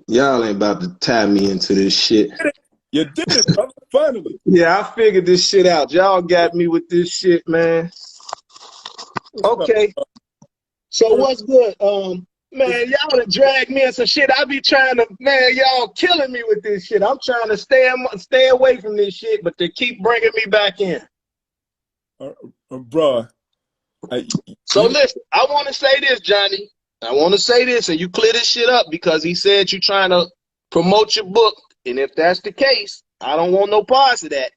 Y'all ain't about to tie me into this shit. You did it, brother. Finally. Yeah, I figured this shit out. Y'all got me with this shit, man. Okay. So what's good? Man, y'all done drag me in some shit. I be trying to, man, y'all killing me with this shit. I'm trying to stay away from this shit, but they keep bringing me back in. Bruh. So listen, I want to say this, Johnny. I want to say this, and you clear this shit up, because he said you trying to promote your book, and if that's the case, I don't want no parts of that.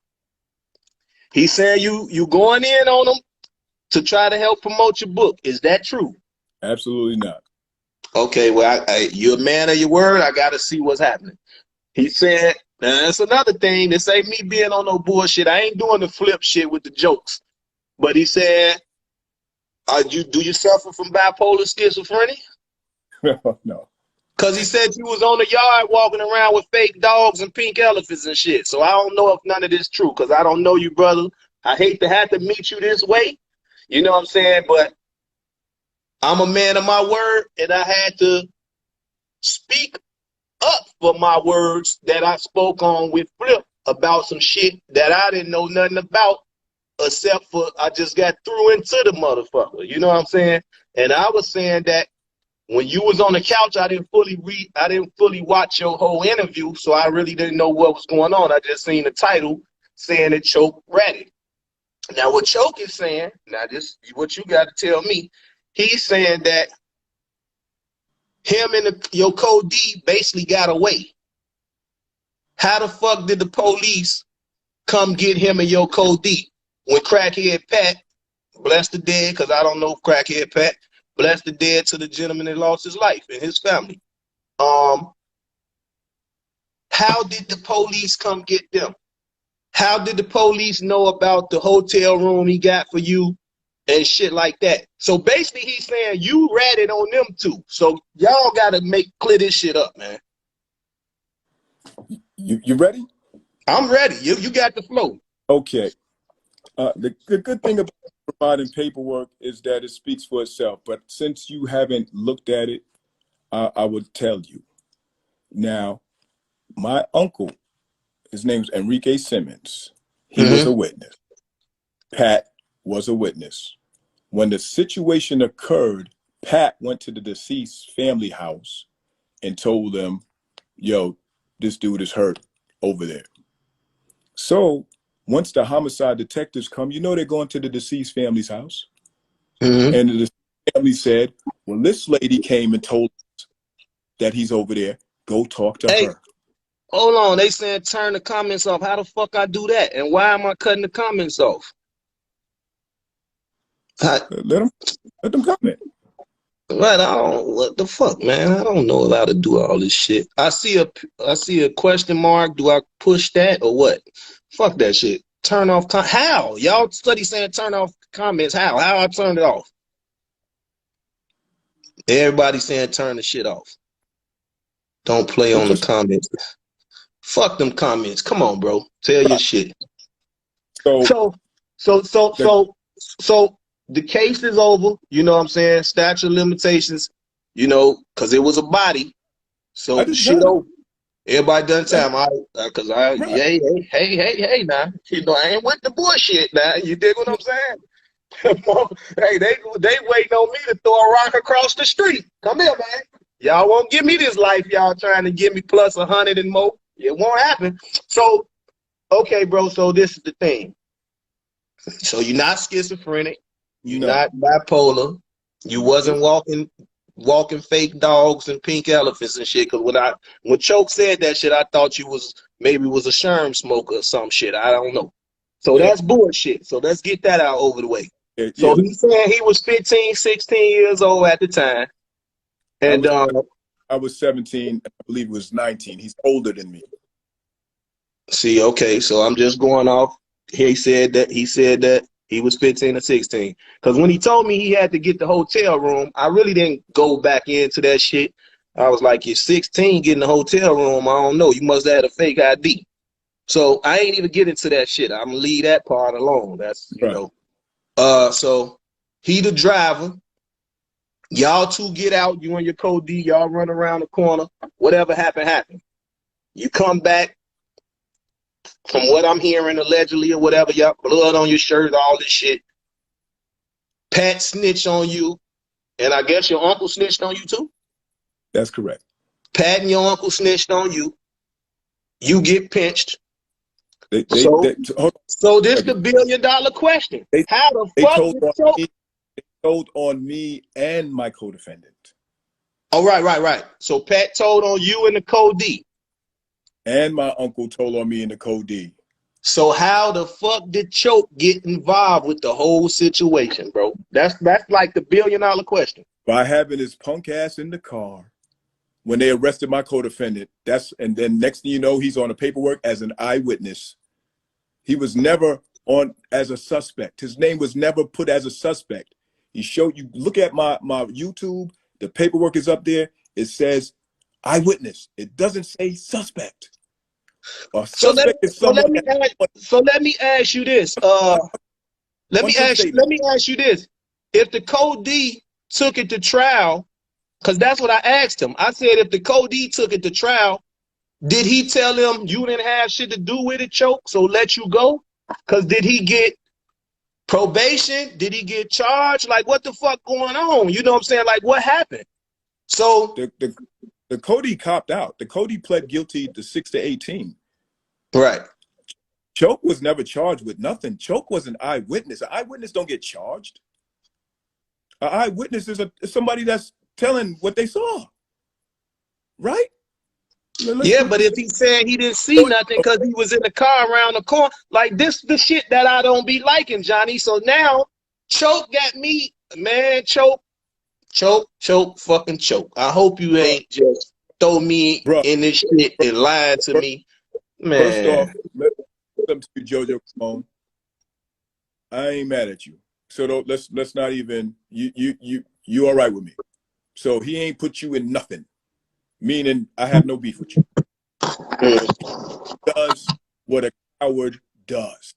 He said you going in on him to try to help promote your book. Is that true? Absolutely not. Okay, well, you're a man of your word. I got to see what's happening. He said, now that's another thing. This ain't me being on no bullshit. I ain't doing the flip shit with the jokes. But he said, do you suffer from bipolar schizophrenia? No. Because he said you was on the yard walking around with fake dogs and pink elephants and shit. So I don't know if none of this is true, because I don't know you, brother. I hate to have to meet you this way. You know what I'm saying? But I'm a man of my word, and I had to speak up for my words that I spoke on with Flip about some shit that I didn't know nothing about, except for I just got threw into the motherfucker. You know what I'm saying? And I was saying that when you was on the couch, I didn't fully watch your whole interview, so I really didn't know what was going on. I just seen the title saying that Choke ratted. Now what Choke is saying, now this what you got to tell me. He's saying that him and your co-D basically got away. How the fuck did the police come get him and your co-D when Crackhead Pat, bless the dead, because I don't know Crackhead Pat, bless the dead to the gentleman that lost his life and his family. How did the police come get them? How did the police know about the hotel room he got for you and shit like that? So basically he's saying you ratted on them too. So y'all gotta clear this shit up, man. You ready? I'm ready. You got the flow. Okay. The good thing about providing paperwork is that it speaks for itself. But since you haven't looked at it, I would tell you. Now, my uncle, his name's Enrique Simmons. He was a witness. Pat was a witness. When the situation occurred, Pat went to the deceased family house and told them, yo, this dude is hurt over there. So once the homicide detectives come, you know they're going to the deceased family's house. And the family said, well, this lady came and told us that he's over there. Go talk to her. Hold on. They saying turn the comments off. How the fuck I do that? And why am I cutting the comments off? Let them comment. Right, what the fuck, man? I don't know how to do all this shit. I see a question mark. Do I push that or what? Fuck that shit. Turn off. How? Y'all study saying turn off comments. How I turn it off? Everybody saying turn the shit off. Don't play on the comments. Fuck them comments. Come on, bro. Tell your shit. So the case is over. You know what I'm saying? Statute of limitations. You know, because it was a body. So the shit over. Everybody done time. Hey, now. You know, I ain't with the bullshit now. You dig what I'm saying? Hey, they waiting on me to throw a rock across the street. Come here, man. Y'all won't give me this life y'all trying to give me plus 100 and more. It won't happen. So, okay, bro, so this is the thing. So you're not schizophrenic. You're not bipolar. You wasn't walking fake dogs and pink elephants and shit. Because when Choke said that shit, I thought you was a sherm smoker or some shit. I don't know. So that's bullshit. So let's get that out over the way. So he's saying he was 15, 16 years old at the time. And I was 17. I believe he was 19. He's older than me. See, okay, so I'm just going off. He said that he was 15 or 16. Because when he told me he had to get the hotel room, I really didn't go back into that shit. I was like, you're 16 getting the hotel room. I don't know. You must have had a fake ID. So I ain't even get into that shit. I'm gonna leave that part alone. That's you know. So he the driver. Y'all two get out, you and your co-D, y'all run around the corner. Whatever happened, happened. You come back, from what I'm hearing, allegedly or whatever, y'all blood on your shirt, all this shit. Pat snitched on you, and I guess your uncle snitched on you too? That's correct. Pat and your uncle snitched on you. You get pinched. So this the $1 billion question. How the fuck they told on me and my co-defendant. Oh, right. So Pat told on you and the co-D. And my uncle told on me and the co-D. So how the fuck did Choke get involved with the whole situation, bro? That's like the $1 billion question. By having his punk ass in the car when they arrested my co-defendant. And then next thing you know, he's on the paperwork as an eyewitness. He was never on as a suspect. His name was never put as a suspect. He showed you, look at my YouTube, the paperwork is up there. It says eyewitness. It doesn't say suspect. So let me ask you this. Let me ask you this. If the co-D took it to trial, because that's what I asked him. I said, if the co-D took it to trial, did he tell him you didn't have shit to do with it, Choke, so let you go? Because did he get probation? Did he get charged? Like, what the fuck going on? You know what I'm saying? Like, what happened? So the co-D copped out. The co-D pled guilty to 6 to 18. Right. Choke was never charged with nothing. Choke was an eyewitness. An eyewitness don't get charged. An eyewitness is somebody that's telling what they saw. Right? Yeah, but if he said he didn't see nothing because he was in the car around the corner, like this the shit that I don't be liking, Johnny. So now Choke got me, man, Choke, fucking Choke. I hope you ain't just throw me in this shit and lying to me. Man. First off, let me Jojo Ramone. I ain't mad at you. So let's not even you all right with me. So he ain't put you in nothing. Meaning I have no beef with you. Does what a coward does.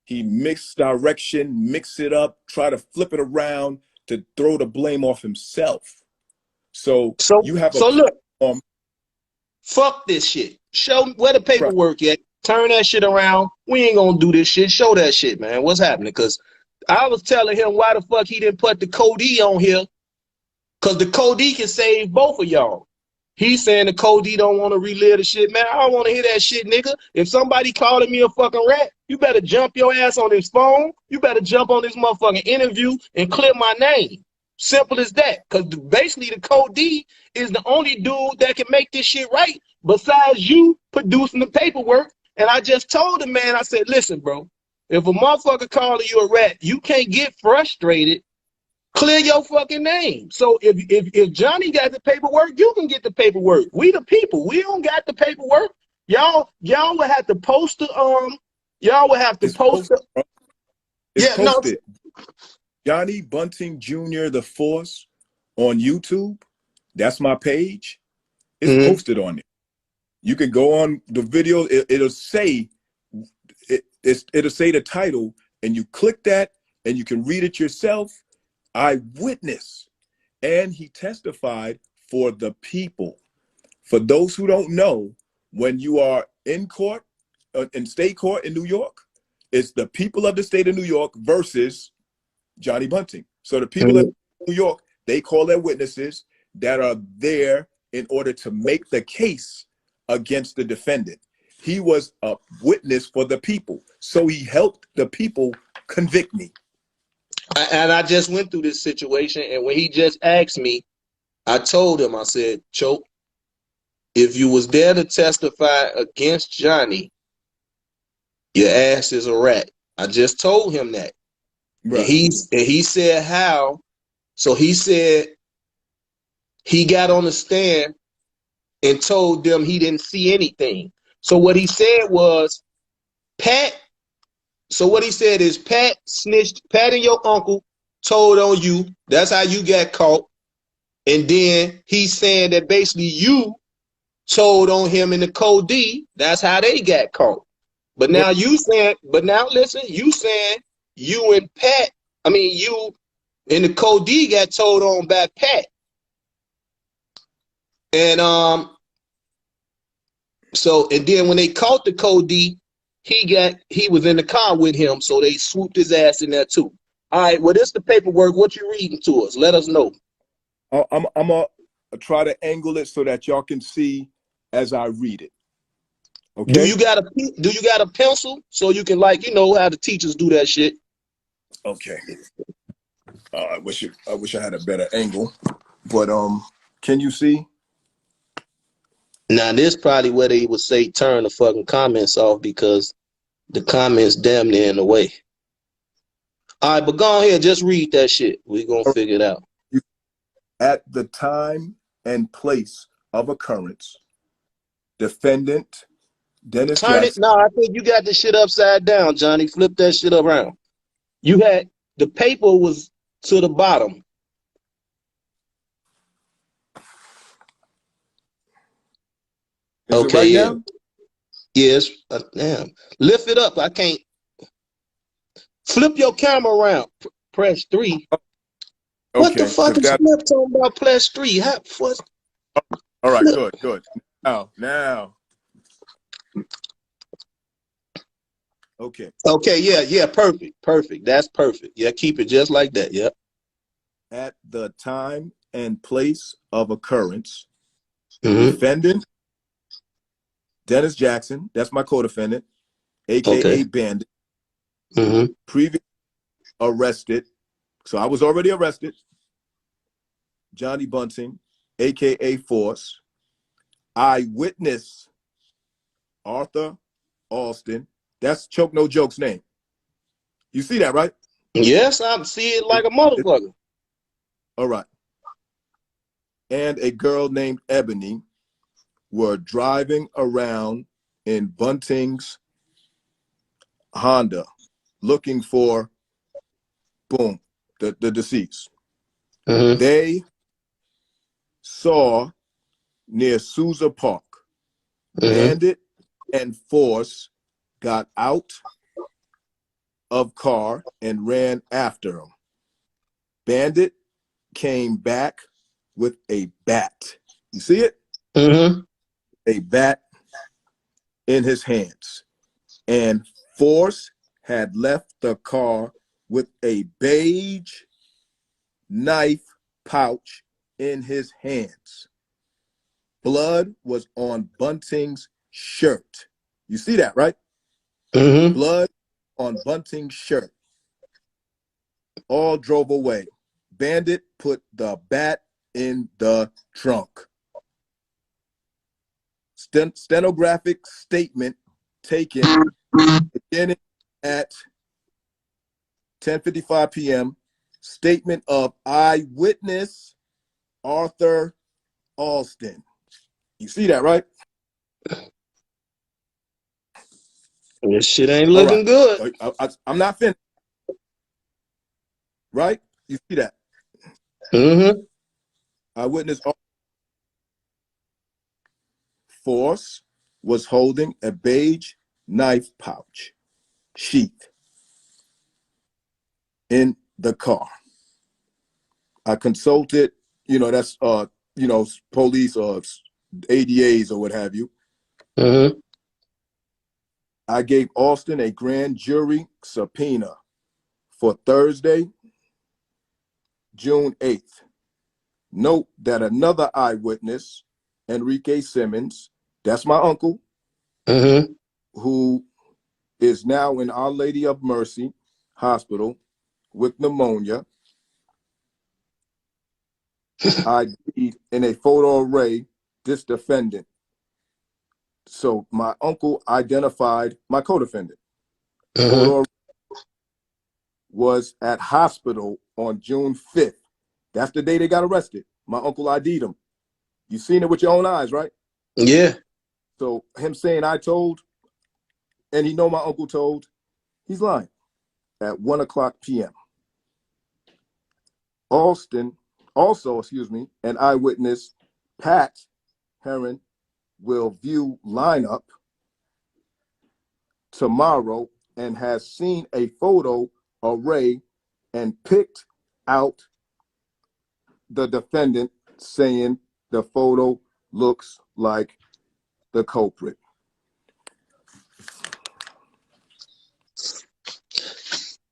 He mix it up, try to flip it around to throw the blame off himself. So you have look, fuck this shit. Show where the paperwork at. Turn that shit around. We ain't gonna do this shit. Show that shit, man. What's happening? Because I was telling him why the fuck he didn't put the co-D on here. Because the co-D can save both of y'all. He's saying the co-D don't want to relive the shit. Man, I don't want to hear that shit, nigga. If somebody calling me a fucking rat, you better jump your ass on his phone. You better jump on this motherfucking interview and clear my name. Simple as that. Because basically the co-D is the only dude that can make this shit right besides you producing the paperwork. And I just told him, man, I said, listen, bro, if a motherfucker calling you a rat, you can't get frustrated. Clear your fucking name. So if Johnny got the paperwork, you can get the paperwork. We the people. We don't got the paperwork. Y'all would have to post the posted. Johnny Bunting Jr. the Force on YouTube. That's my page. It's posted on it. You can go on the video. It'll say the title, and you click that, and you can read it yourself. Eyewitness, and he testified for the people. For those who don't know, when you are in court, in state court in New York, it's the people of the state of New York versus Johnny Bunting. So the people of New York, they call their witnesses that are there in order to make the case against the defendant. He was a witness for the people, so he helped the people convict me. And I just went through this situation, and when he just asked me, I told him, I said, Choke, if you was there to testify against Johnny, your ass is a rat. I just told him that. Right. And he said how? So he said he got on the stand and told them he didn't see anything. So what he said was, Pat snitched. Pat and your uncle told on you. That's how you got caught. And then he's saying that basically you told on him in the co-D. That's how they got caught. But now you saying, you and Pat, And the Code D got told on by Pat. And and then when they caught the Code D, he was in the car with him, so they swooped his ass in there too. All right, well, this the paperwork. What you reading to us? Let us know. I'm gonna try to angle it so that y'all can see as I read it. Okay. Do you got a pencil so you can, like, you know how the teachers do that shit? Okay. I wish I had a better angle, but can you see? Now this probably where they would say turn the fucking comments off because the comments damn near in the way. All right, but go ahead, just read that shit. We gonna figure it out. At the time and place of occurrence, defendant Dennis Turn it. Jackson. No, I think you got the shit upside down, Johnny. Flip that shit around. You had the paper was to the bottom. Is it right now? Yes. Damn. Lift it up. I can't. Flip your camera around. Press 3. Okay, what the fuck is Flip talking about? Press 3. All right, good. Now. Okay. Okay, yeah, perfect. That's perfect. Yeah, keep it just like that. Yep. At the time and place of occurrence, defendant Dennis Jackson, that's my co-defendant, aka Bandit, previously arrested. So I was already arrested. Johnny Bunting, aka Force, eyewitness Arthur Alston. That's Choke No Joke's name. You see that, right? Yes, I see it like a motherfucker. All right. And a girl named Ebony were driving around in Bunting's Honda looking for, boom, the deceased. They saw near Sousa Park, Bandit and Force got out of car and ran after him. Bandit came back with a bat. You see it? A bat in his hands. And Force had left the car with a beige knife pouch in his hands. Blood was on Bunting's shirt. You see that, right? Blood on Bunting's shirt. All drove away. Bandit put the bat in the trunk. Stenographic statement taken beginning at 10:55 p.m. Statement of eyewitness Arthur Alston. You see that, right? This shit ain't looking good. I'm not finished. Right? You see that? Eyewitness Force was holding a beige knife pouch sheath in the car. I consulted, that's police or ADAs or what have you. I gave Alston a grand jury subpoena for Thursday, June 8th. Note that another eyewitness, Enrique Simmons, that's my uncle, who is now in Our Lady of Mercy Hospital with pneumonia. I did in a photo array this defendant. So my uncle identified my co-defendant. Photo was at hospital on June 5th. That's the day they got arrested. My uncle ID'd him. You seen it with your own eyes, right? Yeah. So him saying I told, and he know my uncle told, he's lying. At 1:00 p.m. Alston, also, an eyewitness, Pat Heron, will view lineup tomorrow and has seen a photo array and picked out the defendant saying the photo looks like the culprit.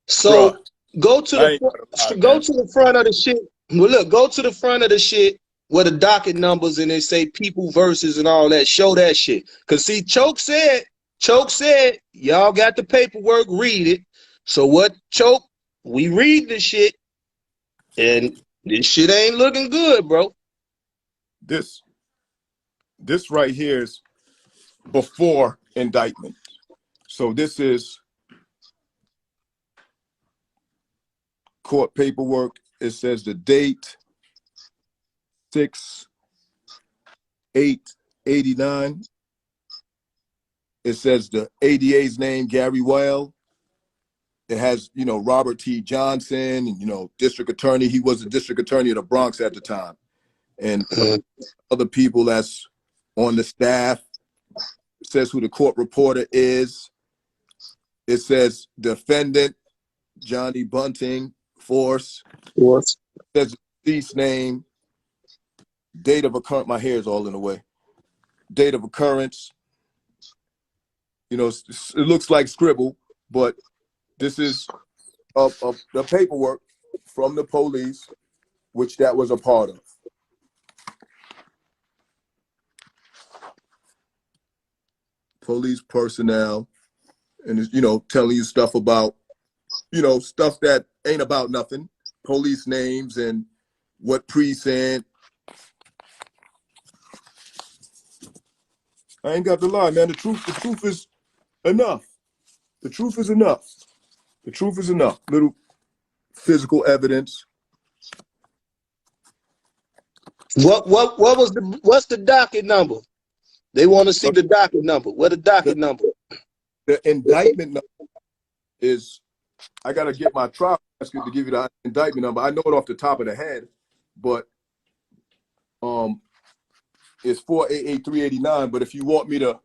So go to the front of the shit. Well, look, go to the front of the shit where the docket numbers and they say people versus and all that. Show that shit. Cause see, Choke said, y'all got the paperwork, read it. So what, Choke? We read the shit, and this shit ain't looking good, bro. This right here is before indictment. So this is court paperwork. It says the date 6/8/89. It says the ADA's name, Gary Weil. It has, Robert T. Johnson and, district attorney. He was the district attorney of the Bronx at the time. And other people that's on the staff. It says who the court reporter is. It says defendant, Johnny Bunting, Force. It says the deceased name, date of occurrence. My hair is all in the way. Date of occurrence. It looks like scribble, but this is the paperwork from the police, which that was a part of. Police personnel, and it's, telling you stuff about, stuff that ain't about nothing. Police names and what precinct. I ain't got to lie, man. The truth is enough. The truth is enough. The truth is enough. Little physical evidence. What's the docket number? They want to see the docket number. What the docket number? The indictment number is, I got to get my trial transcript to give you the indictment number. I know it off the top of the head, but it's 488-389. But if you want me to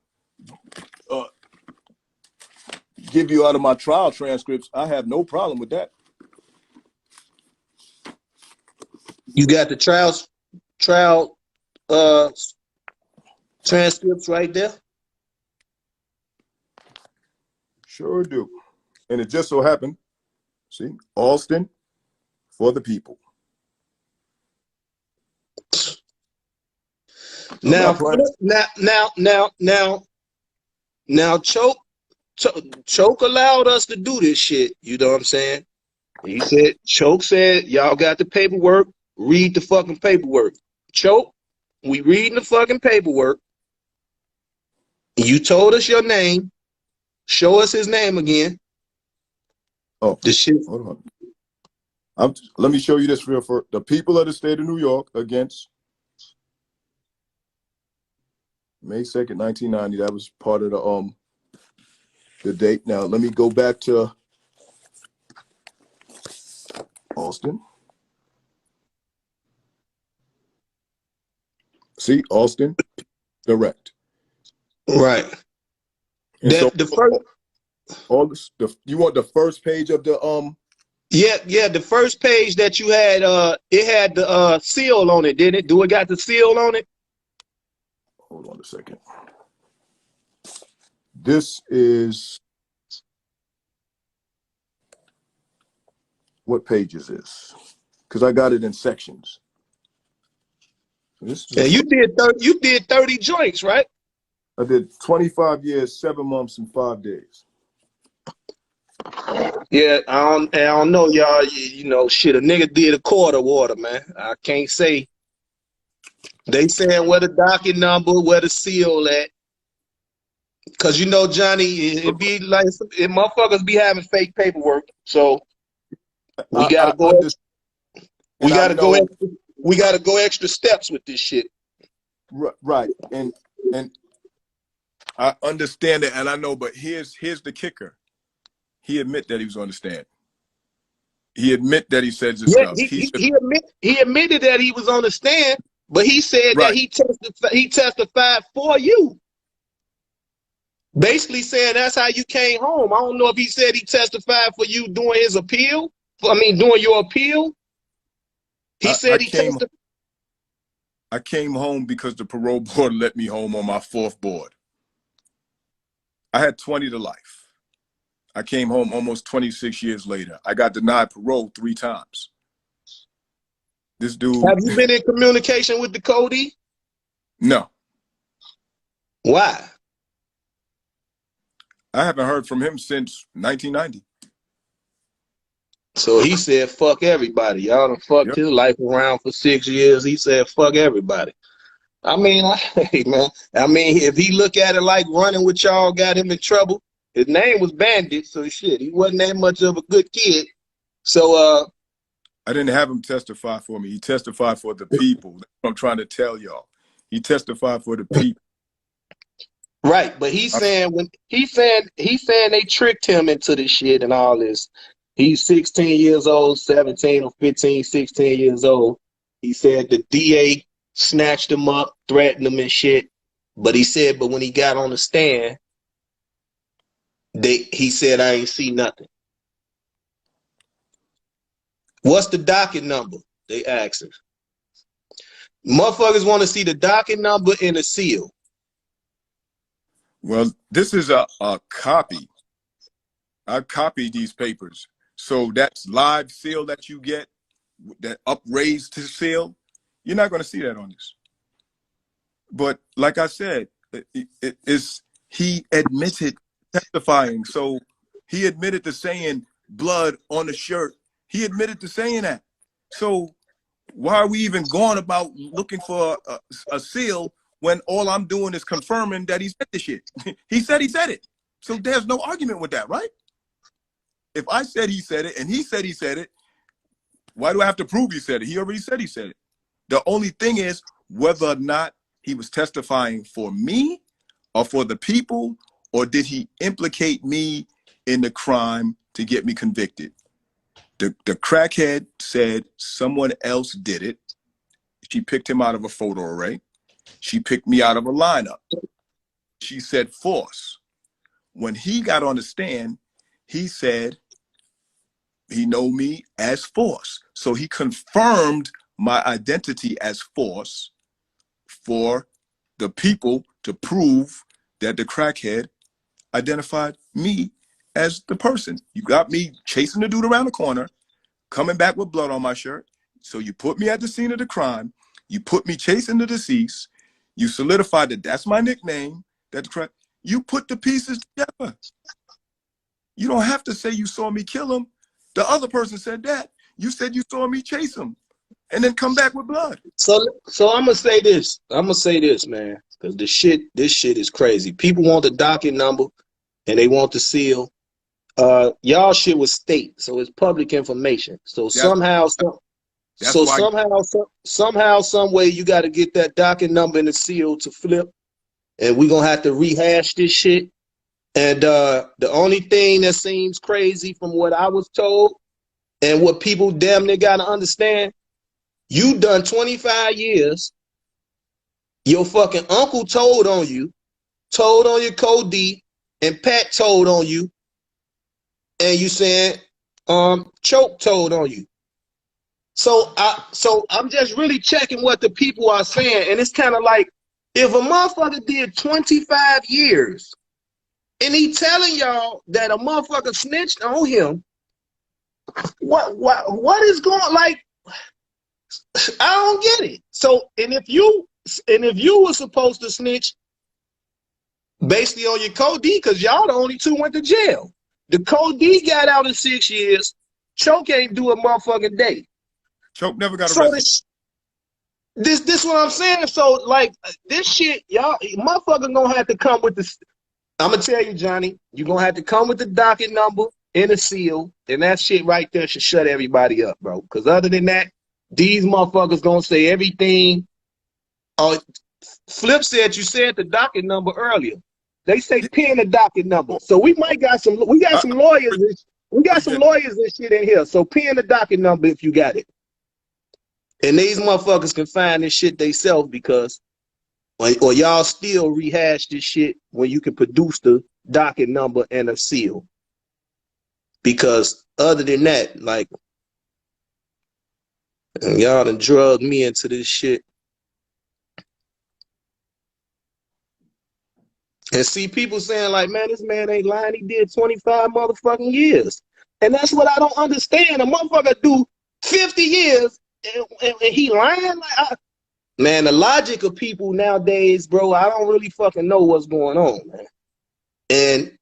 give you out of my trial transcripts, I have no problem with that. You got the trial transcripts right there? Sure do. And it just so happened, see, Alston for the people. Now, Choke allowed us to do this shit. You know what I'm saying? He said, Choke said, y'all got the paperwork, read the fucking paperwork. Choke, we reading the fucking paperwork. You told us your name. Show us his name again. Oh, the shit. Hold on. Let me show you this real for the people of the state of New York against May 2nd, 1990. That was part of the date. Now let me go back to Alston. See, Alston, direct. Right. And you want the first page of the Yeah, the first page that you had, it had the seal on it, didn't it? Do it got the seal on it? Hold on a second. This is, what page is this? Because I got it in sections. This is you did 30 joints, right? I did 25 years, 7 months, and 5 days. Yeah, I don't know, y'all. You know, shit, a nigga did a quarter water, man. I can't say. They saying where the docket number, where the seal at. Cause you know, Johnny, it be like motherfuckers be having fake paperwork. So we gotta go. We gotta go extra steps with this shit. Right, and I understand it, and I know, but here's the kicker. He admit that he was on the stand. He admit that he said this stuff. He admitted that he was on the stand, but he said that he testified for you. Basically saying that's how you came home. I don't know if he said he testified for you doing his appeal. I mean, doing your appeal. He I, said I he came testified. I came home because the parole board let me home on my 4th board. I had 20 to life. I came home almost 26 years later. I got denied parole 3 times. This dude, Have you been in communication with the Cody? no, Why? I haven't heard from him since 1990. So he said, fuck everybody. Y'all done fucked Yep. his life around for 6 years. He said, fuck everybody. I mean, like, hey, man. I mean, if he look at it like running with y'all got him in trouble, his name was Bandit, so shit, he wasn't that much of a good kid. So, I didn't have him testify for me. He testified for the people. That's what I'm trying to tell y'all. He testified for the people. right, but he's saying he's saying they tricked him into this shit and all this. He's 16 years old, 17 or 15, 16 years old. He said the DA snatched him up, threatened him and shit. But he said, but when he got on the stand, he said, I ain't see nothing. What's the docket number? They asked him. Motherfuckers want to see the docket number and the seal. Well, this is a copy. I copied these papers. So that's live seal that you get, that upraised to seal. You're not going to see that on this. But like I said, he admitted testifying. So he admitted to saying blood on the shirt. He admitted to saying that. So why are we even going about looking for a seal when all I'm doing is confirming that he said the shit? He said it. So there's no argument with that, right? If I said he said it and he said it, why do I have to prove he said it? He already said he said it. The only thing is whether or not he was testifying for me or for the people, or did he implicate me in the crime to get me convicted? The crackhead said someone else did it. She picked him out of a photo array. She picked me out of a lineup. She said force. When he got on the stand, he said he know me as force. So he confirmed my identity as force for the people to prove that the crackhead identified me as the person. You got me chasing the dude around the corner, coming back with blood on my shirt. So you put me at the scene of the crime. You put me chasing the deceased. You solidified that that's my nickname. That's correct. You put the pieces together. You don't have to say you saw me kill him. The other person said that. You said you saw me chase him and then come back with blood. So I'm gonna say this. Man, because this shit is crazy. People want the docket number and they want the seal. Y'all shit was state, so it's public information. So somehow, some way, you got to get that docket number and the seal to flip, and we're gonna have to rehash this shit. And the only thing that seems crazy from what I was told and what people damn near gotta understand, you done 25 years. Your fucking uncle told on you, told on your code D, and Pat told on you, and you saying Choke told on you. So I'm just really checking what the people are saying, and it's kind of like if a motherfucker did 25 years and he telling y'all that a motherfucker snitched on him, what is going, like, I don't get it. So and if you were supposed to snitch basically on your code D, because y'all the only two went to jail. The code D got out in 6 years. Choke ain't do a motherfucking day. Choke never got arrested. So this what I'm saying. So like this shit, y'all motherfuckers gonna have to come with this. I'm gonna tell you, Johnny, you're gonna have to come with the docket number and the seal, and that shit right there should shut everybody up, bro. Because other than that, these motherfuckers gonna say everything. Flip said you said the docket number earlier. They say pin the docket number. So we got some lawyers. We got some lawyers and shit in here. So pin the docket number if you got it. And these motherfuckers can find this shit themselves because, or y'all still rehash this shit when you can produce the docket number and a seal. Because other than that, like, And y'all done drugged me into this shit. And see people saying like, man, this man ain't lying. He did 25 motherfucking years. And that's what I don't understand. A motherfucker do 50 years and he lying? Like, man, the logic of people nowadays, bro, I don't really fucking know what's going on, man. And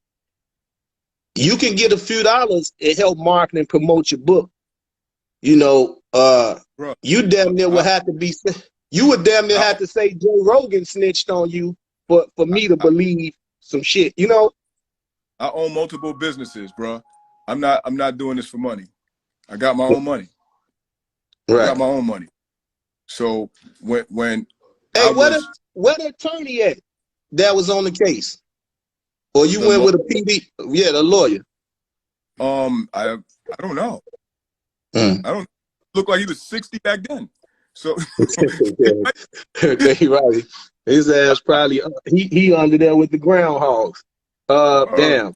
you can get a few dollars and help market and promote your book. You know, Bro, you damn near would have to be, you would damn near have to say Joe Rogan snitched on you for me to believe some shit, you know? I own multiple businesses, bro. I'm not doing this for money. I got my own money. Right. I got my own money. So when hey, where the attorney at that was on the case? Or you went with a PD? Yeah, the lawyer. I don't know. I don't look like he was 60 back then. So they right. His ass probably he under there with the groundhogs. Damn.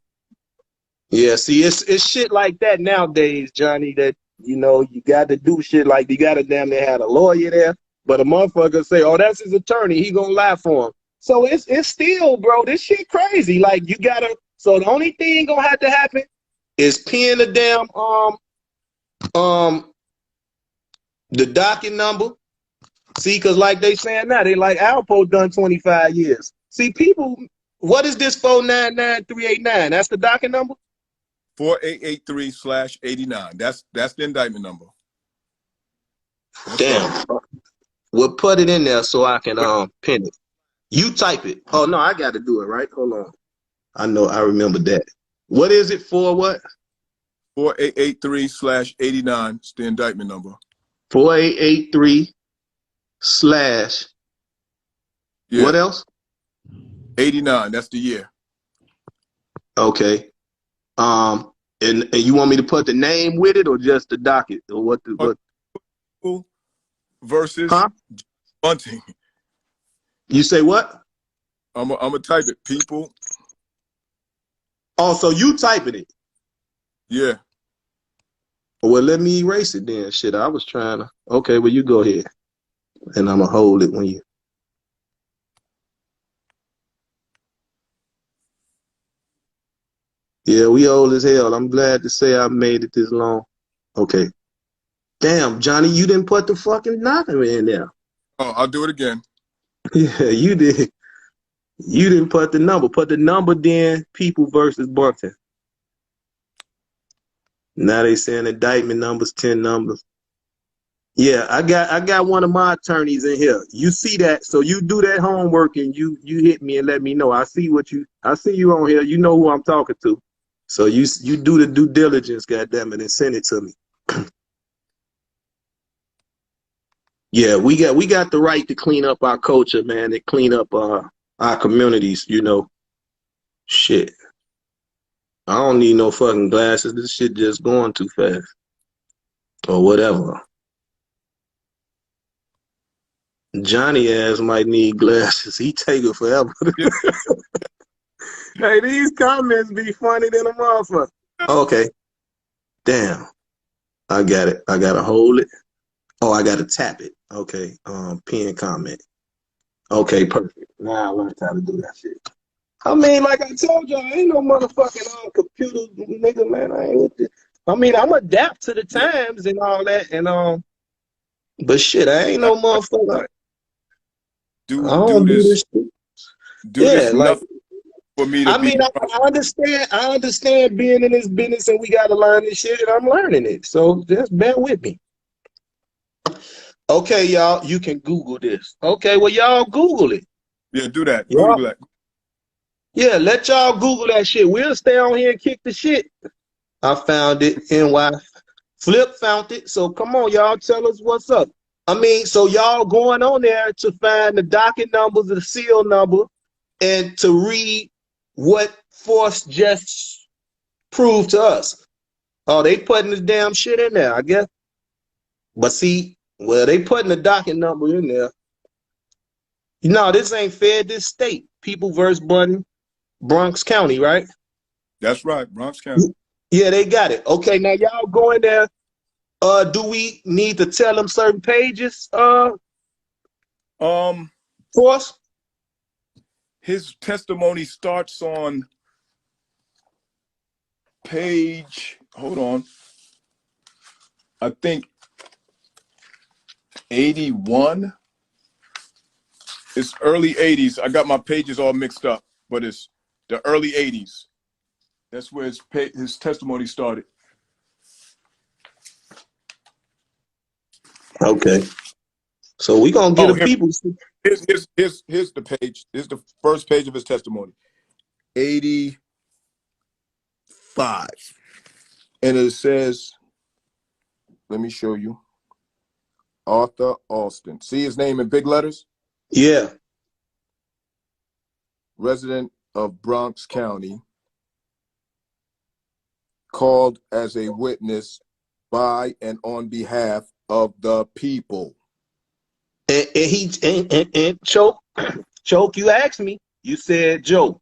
Yeah, see, it's shit like that nowadays, Johnny, that, you know, you got to do shit like you got to damn near have a lawyer there, but a motherfucker say, oh, that's his attorney, he gonna lie for him. So it's still, bro, this shit crazy. Like, you gotta, so the only thing gonna have to happen is pin the damn, the docket number. See, because like they saying now, they like Alpo done 25 years. See, people, what is this 499389? That's the docket number? 4883/89. That's the indictment number. Damn. We'll put it in there so I can pin it. You type it. Oh no, I got to do it, right? Hold on. I know, I remember that. What is it for? What? 4883/89. It's the indictment number. 4883 slash. Yeah. What else? 89. That's the year. Okay. And you want me to put the name with it or just the docket or what? Versus Bunting. You say what? I'm gonna type it. People. Oh, so you typing it? Yeah. Well, let me erase it then. Shit, I was trying to. Okay, well, you go ahead, and I'm gonna hold it when you. Yeah, we old as hell. I'm glad to say I made it this long. Okay. Damn, Johnny, you didn't put the fucking knocker in there. Oh, I'll do it again. Yeah, you did. You didn't put the number. Put the number then, people versus Barton. Now they saying indictment numbers, 10 numbers. Yeah, I got one of my attorneys in here. You see that, so you do that homework and you hit me and let me know. I see you on here. You know who I'm talking to. So you do the due diligence, goddammit, and send it to me. Yeah, we got the right to clean up our culture, man, and clean up our communities, you know. Shit. I don't need no fucking glasses. This shit just going too fast. Or whatever. Johnny ass might need glasses. He take it forever. Yeah. Hey, these comments be funny than a motherfucker. Okay. Damn. I got it. I gotta hold it. Oh, I gotta tap it. Okay. Pin comment. Okay, perfect. Now I learned how to do that shit. I mean, like I told y'all, I ain't no motherfucking computer nigga, man. I ain't with this. I mean, I'm adapt to the times and all that, and but shit, I ain't no motherfucker. I don't do this shit. This like for me to I understand being in this business and we gotta learn this shit, and I'm learning it. So just bear with me. Okay, y'all, you can Google this. Okay, well, y'all Google it. Yeah, do that. Google that. Yeah, let y'all Google that shit. We'll stay on here and kick the shit. I found it. NY Flip found it. So come on, y'all, tell us what's up. I mean, so y'all going on there to find the docket numbers, the seal number, and to read what Force just proved to us. Oh, they putting this damn shit in there, I guess. But see, well, they putting the docket number in there. No, this ain't fair. This state. People versus Button, Bronx County, right? That's right, Bronx County. Yeah, they got it. Okay, now y'all go in there Do we need to tell them certain pages, Um, for us? his testimony starts on page, hold on, I think 81. It's early 80s. I got my pages all mixed up, but it's the early 80s. That's where his testimony started. Okay. So we gonna get Oh, the people. here's the page. Here's the first page of his testimony. 85. And it says, let me show you. Arthur Alston. See his name in big letters? Yeah. Resident of Bronx County, called as a witness by and on behalf of the people. And Choke, Choke, you asked me. You said, Joe,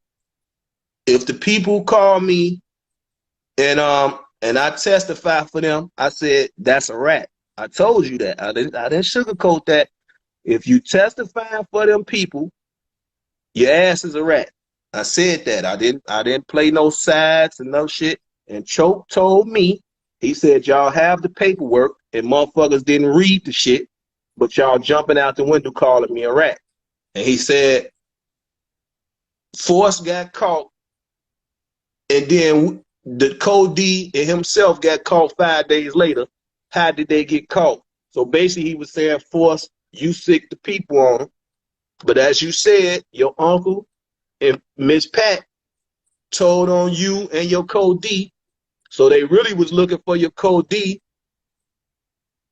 if the people call me and I testify for them, I said that's a rat. I told you that. I didn't sugarcoat that. If you testify for them people, your ass is a rat. I said that. I didn't play no sides and no shit. And Choke told me, he said y'all have the paperwork and motherfuckers didn't read the shit, but y'all jumping out the window calling me a rat. And he said Force got caught, and then the Code D and himself got caught 5 days later. How did they get caught? So basically he was saying, Force, you sick the people on him. But as you said, your uncle and Miss Pat told on you and your Code D. So they really was looking for your Code D.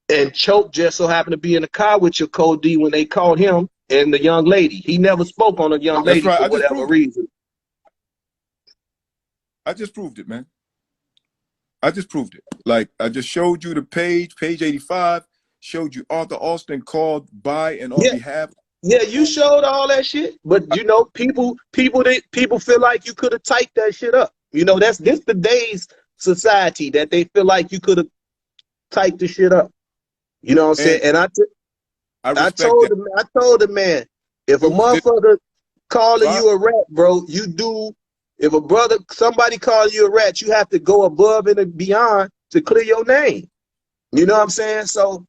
And Choke just so happened to be in the car with your Code D when they called him and the young lady. He never spoke on a young That's lady right. for whatever reason. I just proved it, man. I just proved it. Like, I just showed you the page 85, showed you Arthur Alston called by and on behalf. Yeah, you showed all that shit, but you know, people feel like you could have typed that shit up. You know, this today's society that they feel like you could have typed the shit up. You know what I'm saying? And I told the man, if a motherfucker calling you a rat, bro, you do. If somebody calling you a rat, you have to go above and beyond to clear your name. You know what I'm saying? So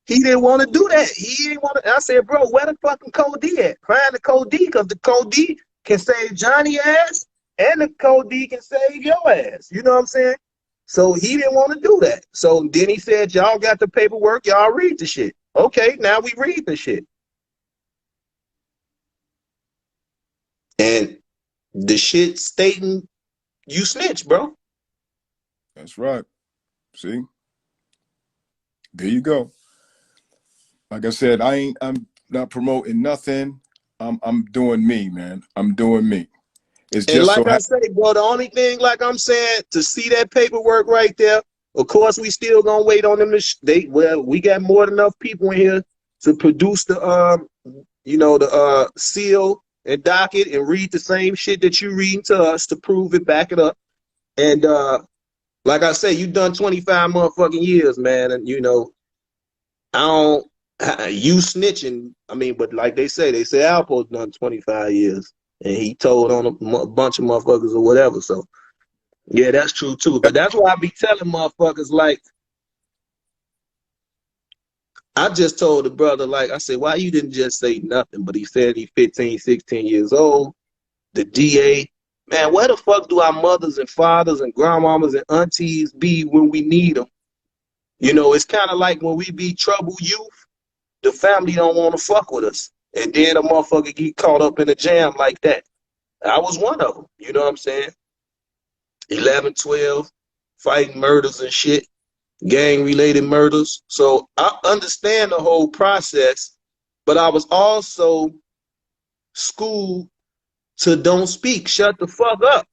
he didn't want to do that. He didn't want to. I said, bro, where the fucking Code D at? Find the Code D, because the Code D can save Johnny ass and the Code D can save your ass. You know what I'm saying? So he didn't want to do that. So then he said, y'all got the paperwork, y'all read the shit. Okay, now we read the shit. And the shit stating you snitch, bro. That's right. See? There you go. Like I said, I'm not promoting nothing. I'm doing me, man. I'm doing me. It's and just like I say, bro, the only thing, like I'm saying, to see that paperwork right there, of course, we still gonna wait on them. We got more than enough people in here to produce the the seal and docket and read the same shit that you reading to us to prove it, back it up. And like I say, you done 25 motherfucking years, man, and you know, I don't you snitching. I mean, but like they say Alpo's done 25 years. And he told on a bunch of motherfuckers or whatever. So, yeah, that's true too. But that's why I be telling motherfuckers, like, I just told the brother, like, I said, why you didn't just say nothing? But he said he's 15, 16 years old. The DA, man, where the fuck do our mothers and fathers and grandmamas and aunties be when we need them? You know, it's kind of like when we be troubled youth, the family don't want to fuck with us. And then a motherfucker get caught up in a jam like that. I was one of them, you know what I'm saying? 11, 12, fighting murders and shit, gang-related murders. So I understand the whole process, but I was also schooled to don't speak, shut the fuck up.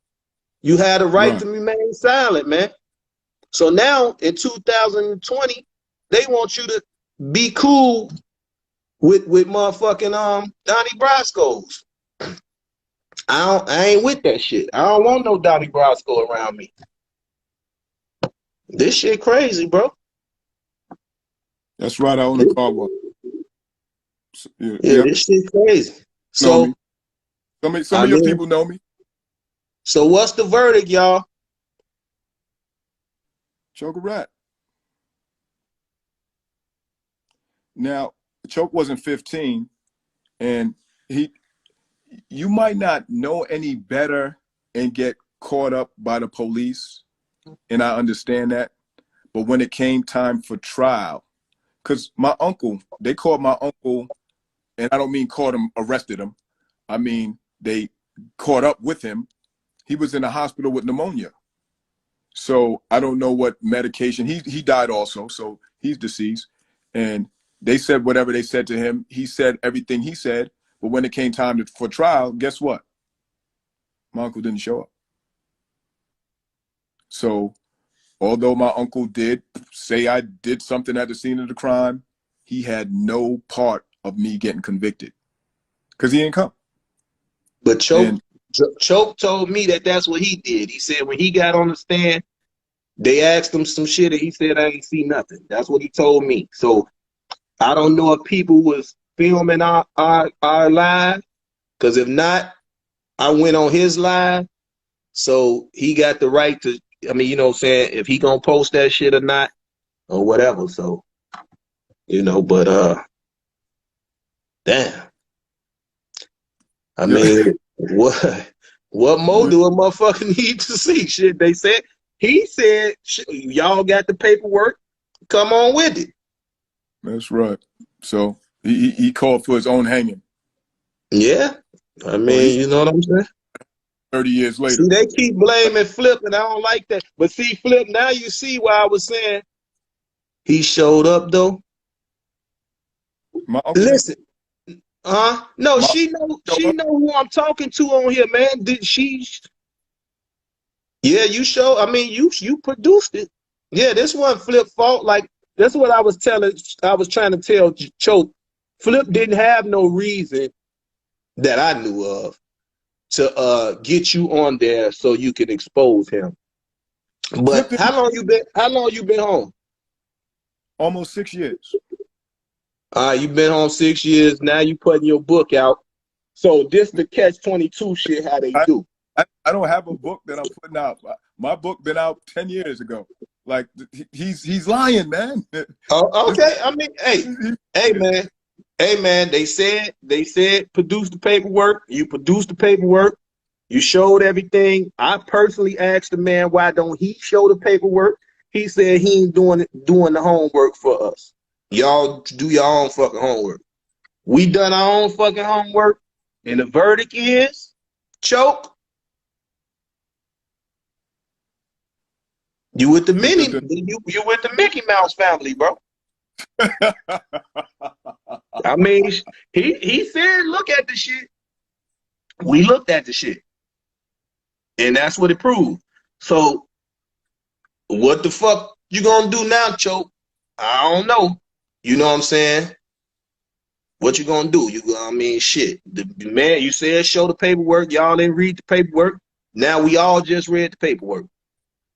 You had a right to remain silent, man. So now in 2020, they want you to be cool with motherfucking Donnie Brasco's. I ain't with that shit. I don't want no Donnie Brasco around me. This shit crazy, bro. That's right. I own a car wash. Yeah, Yeah. this shit crazy. Know So me. Some of your people know me. So what's the verdict, y'all? Choke a rat. Now, Choke wasn't 15, and you might not know any better and get caught up by the police, and I understand that. But when it came time for trial, because my uncle, they called my uncle, and I don't mean caught him, arrested him. I mean, they caught up with him. He was in the hospital with pneumonia. So I don't know what medication. He died also, so he's deceased. And they said whatever they said to him. He said everything he said. But when it came time for trial, guess what? My uncle didn't show up. So although my uncle did say I did something at the scene of the crime, he had no part of me getting convicted because he didn't come. But Choke told me that that's what he did. He said when he got on the stand, they asked him some shit and he said, I ain't see nothing. That's what he told me. So I don't know if people was filming our live, because if not, I went on his live. So he got the right to, I mean, you know what I'm saying, if he gonna post that shit or not, or whatever. So, you know, but damn. I mean, what more do a motherfucker need to see? Shit, they said, he said, y'all got the paperwork, come on with it. That's right. So he called for his own hanging. Yeah. I mean, you know what I'm saying? 30 years later. See, they keep blaming Flip, and I don't like that. But see, Flip, now you see why I was saying he showed up, though. My uncle Listen, no, she know who I'm talking to on here, man. Did she? Yeah, you show. I mean, you produced it. Yeah, this one Flip fault. Like that's what I was telling. I was trying to tell Choke. Flip didn't have no reason that I knew of to get you on there so you can expose him. But how long you been home? Almost 6 years. You've been home 6 years. Now you putting your book out. So this the catch-22 shit. How they do? I don't have a book that I'm putting out. My book been out 10 years ago. Like he's lying, man. Oh, okay. I mean, hey, man. They said produce the paperwork. You produced the paperwork. You showed everything. I personally asked the man why don't he show the paperwork. He said he ain't doing the homework for us. Y'all do your own fucking homework. We done our own fucking homework, and the verdict is Choke. You with the you with the Mickey Mouse family, bro. I mean, he said, look at the shit. We looked at the shit. And that's what it proved. So what the fuck you gonna do now, Choke? I don't know. You know what I'm saying? What you gonna do? I mean, shit. The man, you said show the paperwork. Y'all didn't read the paperwork. Now we all just read the paperwork.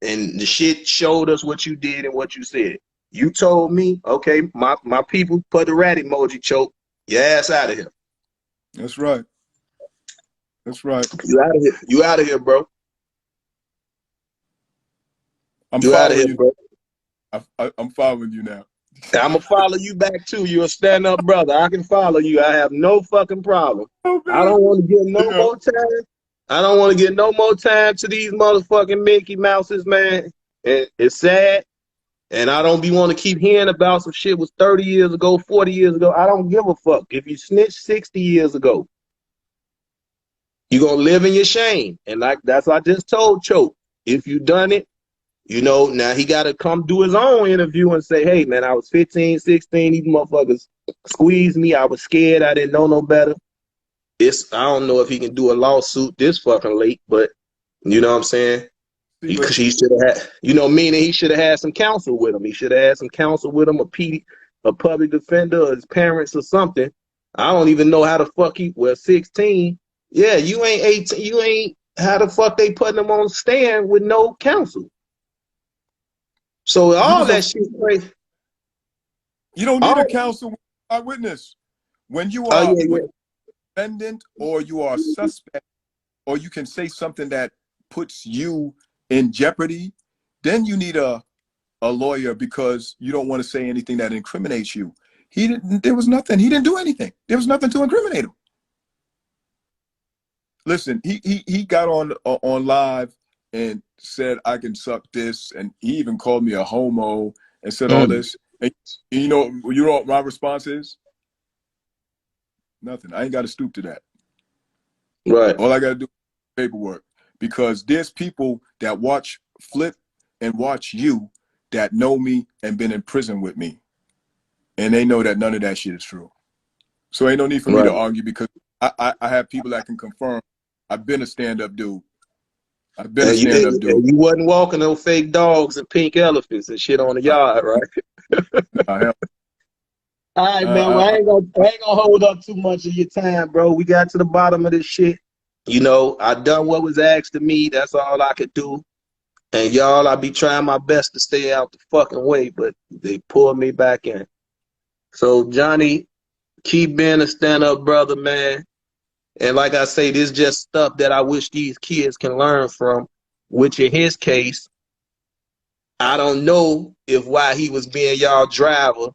And the shit showed us what you did and what you said. You told me, okay, my people put the rat emoji, Choke. Your ass out of here. That's right. That's right. You out of here. You out of here, bro. I'm following you, bro. I'm following you now. I'm gonna follow you back too. You're a stand-up brother. I can follow you. I have no fucking problem. Oh, I don't want to get no more time. I don't want to get no more time to these motherfucking Mickey Mouses, man. It's sad. And I don't be want to keep hearing about some shit was 30 years ago, 40 years ago. I don't give a fuck. If you snitched 60 years ago, you're going to live in your shame. And like that's what I just told Choke. If you done it, you know, now he got to come do his own interview and say, hey, man, I was 15, 16. These motherfuckers squeezed me. I was scared. I didn't know no better. I don't know if he can do a lawsuit this fucking late, but you know what I'm saying? Because he should have had, you know, meaning he should have had some counsel with him. He should have had some counsel with him, a public defender, or his parents or something. I don't even know how the fuck 16. Yeah, you ain't 18. You ain't, how the fuck they putting him on stand with no counsel? So all that shit crazy. You don't need Oh, a counsel with an eyewitness. When you oh are yeah, when yeah. defendant or you are suspect, or you can say something that puts you in jeopardy, then you need a lawyer because you don't want to say anything that incriminates you. He didn't. There was nothing. He didn't do anything. There was nothing to incriminate him. Listen, he got on live and said I can suck this, and he even called me a homo and said all Mm, this. And you know what my response is? Nothing. I ain't got to stoop to that. right. All I got to do is paperwork, because there's people that watch Flip and watch you that know me and been in prison with me, and they know that none of that shit is true. So ain't no need for me Right. to argue, because I have people that can confirm I've been a stand-up dude. I've been a stand-up dude. And you wasn't walking no fake dogs and pink elephants and shit on the Uh, yard, right? hell, All right, man. Well, I ain't gonna hold up too much of your time, bro. We got to the bottom of this shit. You know, I done what was asked of me. That's all I could do. And y'all, I be trying my best to stay out the fucking way, but they pulled me back in. So, Johnny, keep being a stand-up brother, man. And like I say, this just stuff that I wish these kids can learn from, which in his case, I don't know if while he was being y'all driver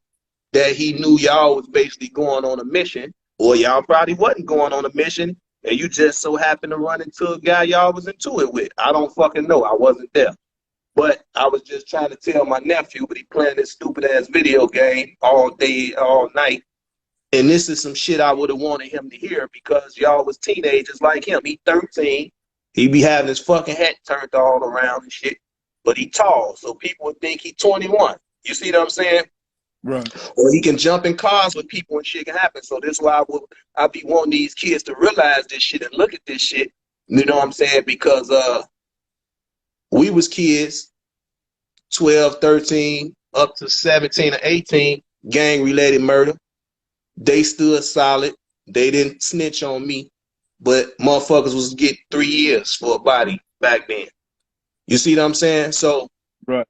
that he knew y'all was basically going on a mission, or y'all probably wasn't going on a mission, and you just so happened to run into a guy y'all was into it with. I don't fucking know. I wasn't there. But I was just trying to tell my nephew, but he playing this stupid ass video game all day, all night. And this is some shit I would have wanted him to hear because y'all was teenagers like him. He 13. He be having his fucking hat turned all around and shit. But he tall, so people would think he 21. You see what I'm saying? right. Or he can jump in cars with people and shit can happen. So that's why I be wanting these kids to realize this shit and look at this shit. You know what I'm saying? Because we was kids, 12, 13, up to 17 or 18, gang-related murder. They stood solid. They didn't snitch on me, but motherfuckers was getting 3 years for a body back then. You see what I'm saying? So Right.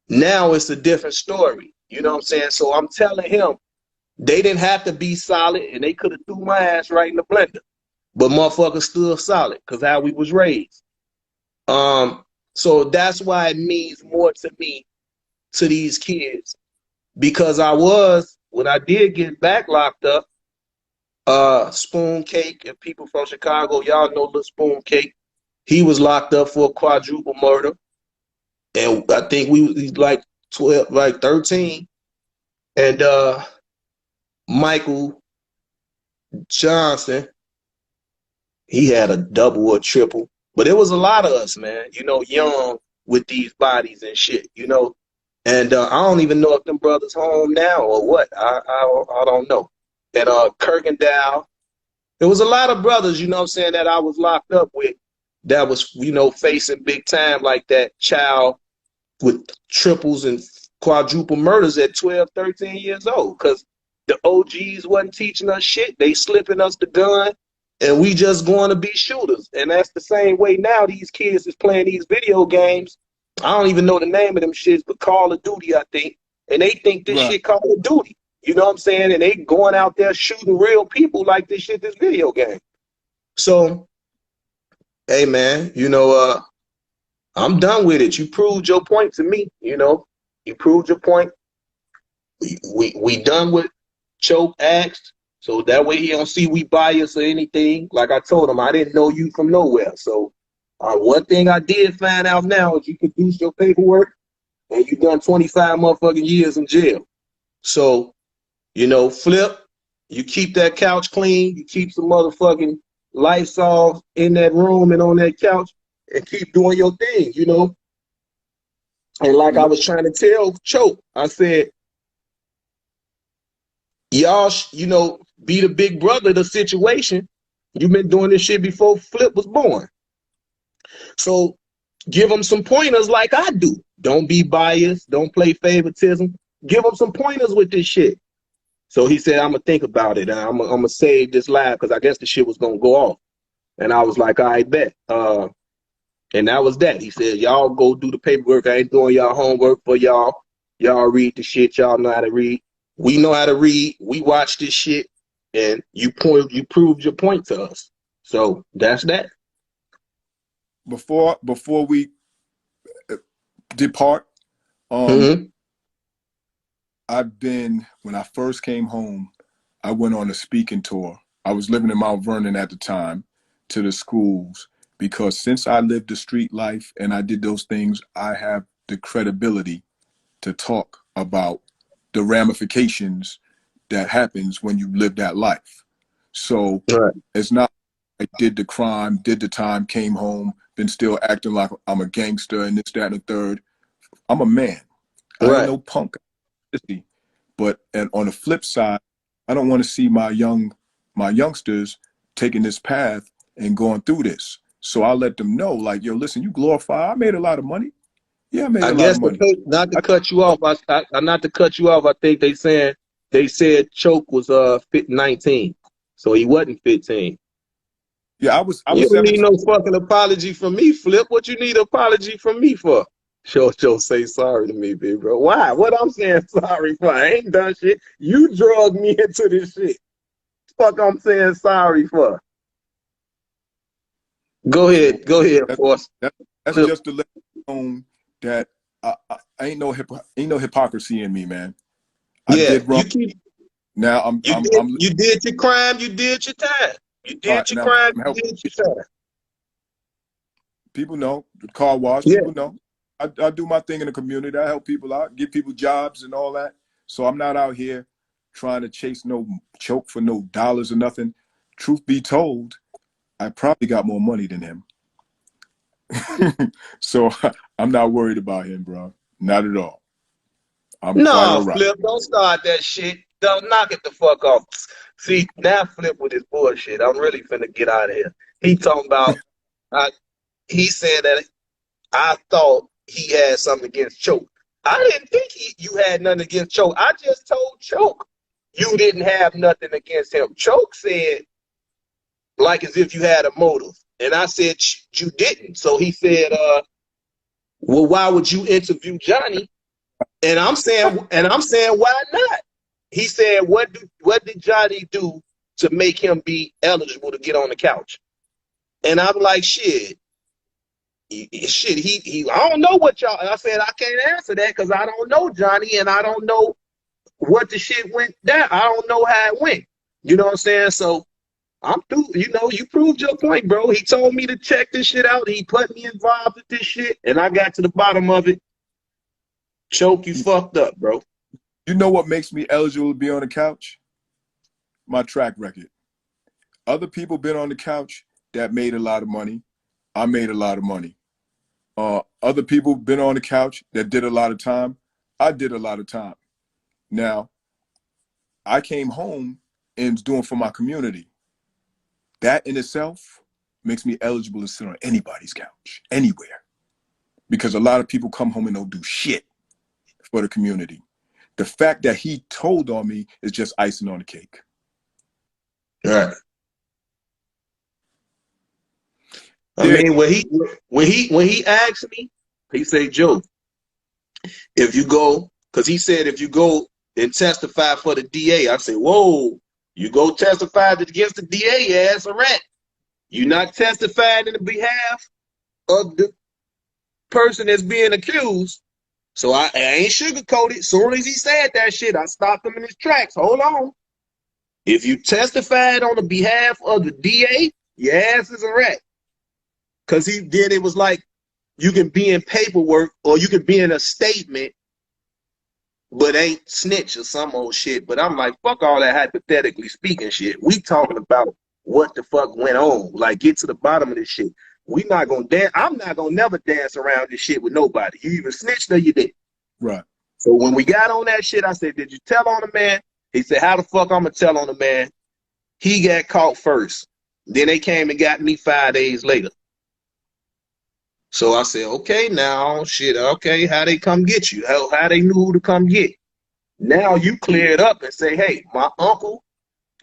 now it's a different story. You know what I'm saying? So I'm telling him they didn't have to be solid, and they could have threw my ass right in the blender, but motherfuckers stood solid because how we was raised. So that's why it means more to me, to these kids, because when I did get back locked up, Spoon Cake and people from Chicago, y'all know Lil Spoon Cake. He was locked up for a quadruple murder. And I think he's like 12, like 13. And Michael Johnson, he had a double or triple. But it was a lot of us, man, you know, young with these bodies and shit, you know. And I don't even know if them brothers home now or what. I don't know. And Kirkendall, there was a lot of brothers, you know what I'm saying, that I was locked up with that was, you know, facing big time like that child with triples and quadruple murders at 12, 13 years old. Because the OGs wasn't teaching us shit. They slipping us the gun and we just going to be shooters. And that's the same way now these kids is playing these video games. I don't even know the name of them shits, but Call of Duty, I think. And they think this Right. shit Call of Duty. You know what I'm saying? And they going out there shooting real people like this shit, this video game. So, hey man, you know, I'm done with it. You proved your point to me, you know. You proved your point. We done with Choke asked. So that way he don't see we bias or anything. Like I told him, I didn't know you from nowhere. So one thing I did find out now is you produce your paperwork and you done 25 motherfucking years in jail. So, you know, Flip, you keep that couch clean. You keep some motherfucking Lysol in that room and on that couch and keep doing your thing, you know. And like I was trying to tell Choke, I said, y'all, you know, be the big brother of the situation. You've been doing this shit before Flip was born. So give them some pointers like I do. Don't be biased. Don't play favoritism. Give them some pointers with this shit. So he said, I'm going to think about it. And I'm going to save this live because I guess the shit was going to go off. And I was like, I bet. And that was that. He said, y'all go do the paperwork. I ain't doing y'all homework for y'all. Y'all read the shit y'all know how to read. We know how to read. We watch this shit, and you proved your point to us. So that's that. Before we depart, Mm-hmm. when I first came home, I went on a speaking tour. I was living in Mount Vernon at the time, to the schools, because since I lived the street life and I did those things, I have the credibility to talk about the ramifications that happens when you live that life. So Right. it's not I did the crime, did the time, came home, been still acting like I'm a gangster and this, that, and the third. I'm a man. I ain't Right. no punk. But and on the flip side, I don't want to see my youngsters taking this path and going through this. So I let them know, like, yo, listen, you glorify. I made a lot of money. Yeah, I made I a lot of guess money. not to cut you off. Not to cut you off. I think they said Choke was 19, so he wasn't 15. Yeah, I was You don't need 17. no fucking apology from me, Flip. What you need an apology from me for? Joe, say sorry to me, big bro. Why? What I'm saying sorry for? I ain't done shit. You drugged me into this shit. Fuck, I'm saying sorry for. Go So ahead, Force. that's Flip. just to let you know that I ain't no hypocrisy in me, man. I Yeah, did wrong. Now you did your crime, you did your time. You all right, did your now crime, I'm you helping. did your time. People know the car wash. Yeah. People know I do my thing in the community. I help people out, give people jobs and all that. So I'm not out here trying to chase no choke for no dollars or nothing. Truth be told, I probably got more money than him. So I'm not worried about him, bro. Not at all. I'm quite No, all right. Flip, don't start that shit. Don't knock it the fuck off. See, now Flip with his bullshit. I'm really finna get out of here. He talking about, he said that I thought he had something against Choke. I didn't think you had nothing against Choke. I just told Choke you didn't have nothing against him. Choke said, like as if you had a motive. And I said, you didn't. So he said, well, why would you interview Johnny? And I'm saying, why not? He said, what did Johnny do to make him be eligible to get on the couch? And I'm like, shit, I don't know what y'all. I said I can't answer that because I don't know Johnny, and I don't know what the shit went down. I don't know how it went. You know what I'm saying? So I'm through. You know, you proved your point, bro. He told me to check this shit out. He put me involved with this shit, and I got to the bottom of it. Choke, you fucked up, bro. You know what makes me eligible to be on the couch? My track record. Other people been on the couch that made a lot of money. I made a lot of money. Other people been on the couch that did a lot of time. I did a lot of time. Now, I came home and was doing for my community. That in itself makes me eligible to sit on anybody's couch, anywhere. Because a lot of people come home and don't do shit for the community. The fact that he told on me is just icing on the cake. All right. I Yeah. mean, when he asked me, he said, Joe, if you go, because he said if you go and testify for the DA, I said, whoa, you go testify against the DA, your ass a rat. You not testifying in the behalf of the person that's being accused. So I ain't sugarcoated. Soon as he said that shit, I stopped him in his tracks. Hold on. If you testified on the behalf of the DA, your ass is a rat. Because then it was like, you can be in paperwork or you can be in a statement, but ain't snitch or some old shit. But I'm like, fuck all that hypothetically speaking shit. We talking about what the fuck went on. Like, get to the bottom of this shit. We not gonna dance. I'm not gonna never dance around this shit with nobody. You either snitched or you didn't. Right. So when we got on that shit, I said, did you tell on the man? He said, how the fuck I'm gonna tell on the man? He got caught first. Then they came and got me 5 days later. So I said, okay, now, shit, okay, how they come get you? How they knew who to come get? Now you clear it up and say, hey, my uncle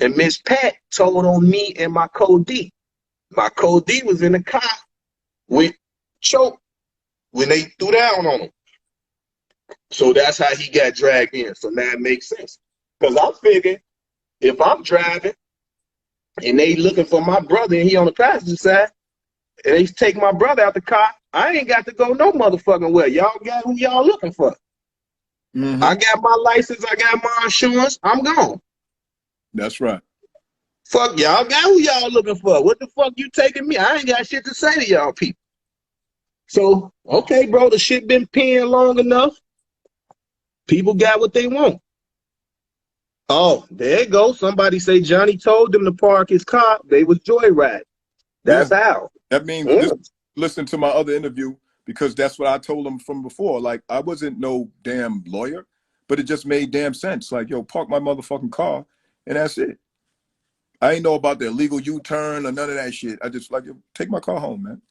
and Miss Pat told on me and my co-D. My co-D was in the car with Choke when they threw down on him. So that's how he got dragged in. So now it makes sense. Because I figure if I'm driving and they looking for my brother and he on the passenger side, and they take my brother out the car, I ain't got to go no motherfucking where. Y'all got who y'all looking for. I got my license, I got my insurance, I'm gone. That's right. Fuck y'all got who y'all looking for. What the fuck you taking me? I ain't got shit to say to y'all people. So, okay, bro, the shit been peeing long enough. People got what they want. Oh, there you go. Somebody say Johnny told them to park his car. They was joyriding. That's how. That means listen to my other interview, because that's what I told them from before. Like, I wasn't no damn lawyer, but it just made damn sense. Like, yo, park my motherfucking car, and that's it. I ain't know about the illegal U-turn or none of that shit. I just like, yo, take my car home, man.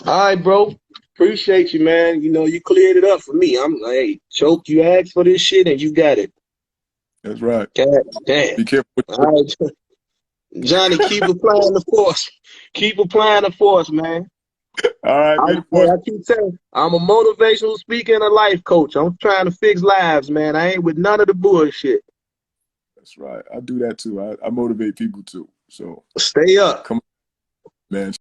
All right, bro. Appreciate you, man. You know, you cleared it up for me. I'm like, hey, Choke, you asked for this shit and you got it. That's right. God damn. Be careful. All right. Johnny, keep applying the force. Keep applying the force, man. All right. I keep telling you, I'm a motivational speaker and a life coach. I'm trying to fix lives, man. I ain't with none of the bullshit. That's right. I do that too. I motivate people too. So stay up. Come on, man.